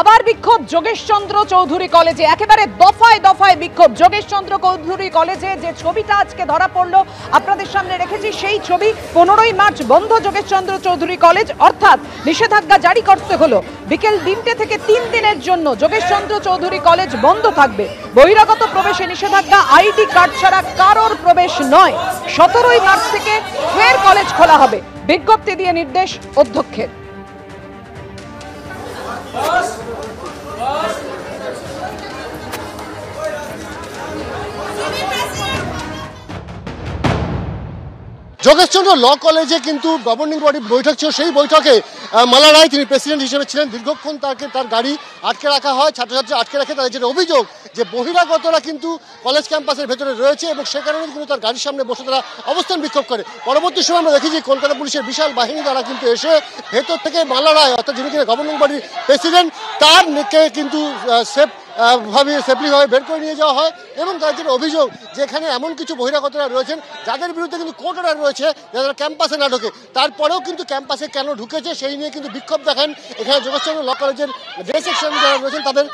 আবার বিক্ষোভ যোগেশচন্দ্র চৌধুরী কলেজে, একেবারে দফায় দফায় বিক্ষোভ। যোগেশচন্দ্র চৌধুরী কলেজে যে ছবিটা আজকে ধরা পড়লো আপনাদের সামনে রেখেছি, সেই ছবি। 15ই মার্চ বন্ধ যোগেশচন্দ্র চৌধুরী কলেজ, অর্থাৎ নিষেধাজ্ঞা জারি করতে হলো। বিকেল 3টে থেকে 3 দিনের জন্য যোগেশচন্দ্র চৌধুরী কলেজ বন্ধ থাকবে। বহিরাগত প্রবেশে নিষেধাজ্ঞা, আইডি কার্ড ছাড়া কারোর প্রবেশ নয়। 17ই মার্চ থেকে ফের কলেজ খোলা হবে, বিজ্ঞপ্তি দিয়ে নির্দেশ অধ্যক্ষের। যোগেশচন্দ্র ল কলেজে কিন্তু গভর্নিং বডি বৈঠক ছিল। সেই বৈঠকে মালা রায় তিনি প্রেসিডেন্ট হিসেবে ছিলেন। দীর্ঘক্ষণ তার গাড়ি আটকে রাখা হয়, ছাত্রছাত্রী আটকে রাখে। তাদের যেটা অভিযোগ যে বহিরাগতরা কিন্তু কলেজ ক্যাম্পাসের ভেতরে রয়েছে এবং সে কারণে কিন্তু তার গাড়ির সামনে বসে তারা অবস্থান বিক্ষোভ করে। পরবর্তী সময় আমরা দেখেছি কলকাতা পুলিশের বিশাল বাহিনী দ্বারা কিন্তু এসে ভেতর থেকে মালা রায়, অর্থাৎ যিনি কিনা গভর্নিং বডির প্রেসিডেন্ট, তার নেকে কিন্তু সেফলিভাবে বের করে নিয়ে যাওয়া হয়। এবং তার যেটা অভিযোগ যে এখানে এমন কিছু বহিরাগতরা রয়েছেন যাদের বিরুদ্ধে কিন্তু কোর্ট অর্ডার রয়েছে যারা ক্যাম্পাসে না ঢোকে, তারপরেও কিন্তু ক্যাম্পাসে কেন ঢুকেছে সেই নিয়ে কিন্তু বিক্ষোভ দেখান এখানে যোগেশচন্দ্র ল কলেজের ডে সেকশন যারা রয়েছেন তাদের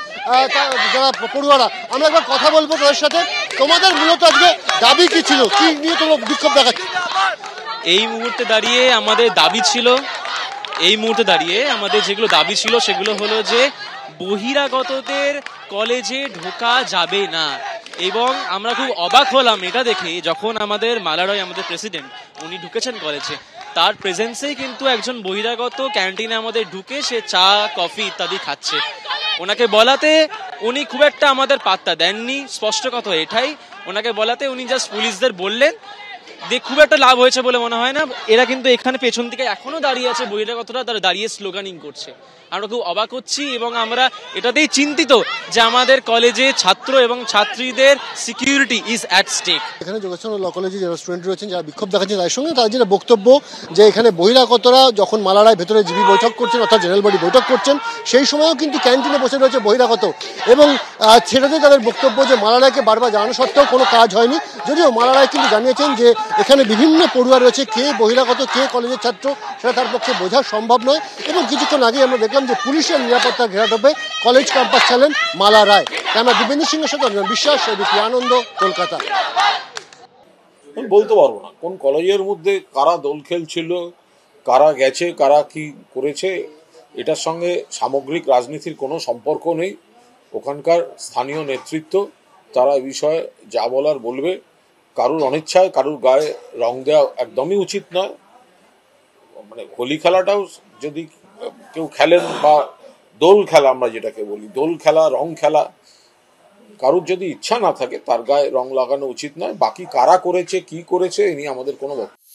যারা পড়ুয়ারা। আমরা একবার কথা বলবো তাদের সাথে। তোমাদের মূলত আজকে দাবি কি ছিল, কি নিয়ে তোমরা বিক্ষোভ দেখাচ্ছ? এই মুহূর্তে দাঁড়িয়ে আমাদের যেগুলো দাবি ছিল সেগুলো হলো যে বহিরাগতদের কলেজে ঢোকা যাবে না। এবং আমরা খুব অবাক হলাম এটা দেখে, যখন আমাদের মালা রায়, আমাদের প্রেসিডেন্ট, উনি ঢুকেছেন কলেজে, তার প্রেজেন্সেই কিন্তু একজন বহিরাগত ক্যান্টিনে আমাদের ঢুকে সে চা কফি ইত্যাদি খাচ্ছে। ওনাকে বলাতে উনি খুব একটা আমাদের পাত্তা দেননি। স্পষ্ট কথা এটাই, ওনাকে বলাতে উনি জাস্ট পুলিশদের বললেন। খুব একটা লাভ হয়েছে বলে মনে হয় না। এরা কিন্তু এখানে পেছন থেকে এখনো দাঁড়িয়ে আছে, বহিরাগতরা, তারা দাঁড়িয়ে স্লোগানিং করছে। আমরা খুব অবাক হচ্ছি এবং আমরা এটাতেই চিন্তিত যে আমাদের কলেজে ছাত্র এবং ছাত্রীদের সিকিউরিটি ইজ অ্যাট স্টেক। এখানে যোগেশচন্দ্র ল কলেজে যারা স্টুডেন্ট রয়েছেন, যারা বিক্ষোভ দেখাচ্ছেন, তাদের সঙ্গে তাদের যেটা বক্তব্য যে এখানে বহিরাগতরা যখন মালা রায় ভেতরে জিবি বৈঠক করছেন, অর্থাৎ জেনারেল বডি বৈঠক করছেন, সেই সময়ও কিন্তু ক্যান্টিনে বসে রয়েছে বহিরাগত। এবং সেটাতেই তাদের বক্তব্য যে মালা রায়কে বারবার জানানো সত্ত্বেও কোনো কাজ হয়নি। যদিও মালা রায় কিন্তু জানিয়েছেন যে এখানে বিভিন্ন পড়ুয়া রয়েছে, কে বহিরাগত কে কলেজের ছাত্র সেটা তার পক্ষে বোঝা সম্ভব নয়। এবং কিছুক্ষণ আগে আমরা দেখলাম যে পুলিশের নিরাপত্তা ঘেরাটোপে কলেজ ক্যাম্পাস ছাড়লেন মালা রায়। আমরা দিবেন্দু সিংহের সাথে বিশ্বাস, এবিপি আনন্দ, কলকাতা। বলতে পারবো না কোন কলেজের মধ্যে কারা দোল খেলছিল, কারা গেছে, কারা কি করেছে, এটার সঙ্গে সামগ্রিক রাজনীতির কোনো সম্পর্ক নেই। ওখানকার স্থানীয় নেতৃত্ব তারা এই বিষয়ে যা বলার বলবে। কারুর অনিচ্ছায় কারুর গায়ে রং দেওয়া একদমই উচিত নয়। মানে হোলি খেলাটাও যদি কেউ খেলেন, বা দোল খেলা আমরা যেটাকে বলি, দোল খেলা, রং খেলা, কারুর যদি ইচ্ছা না থাকে তার গায়ে রং লাগানো উচিত নয়। বাকি কারা করেছে, কি করেছে, এ নিয়ে আমাদের কোনো বক্তব্য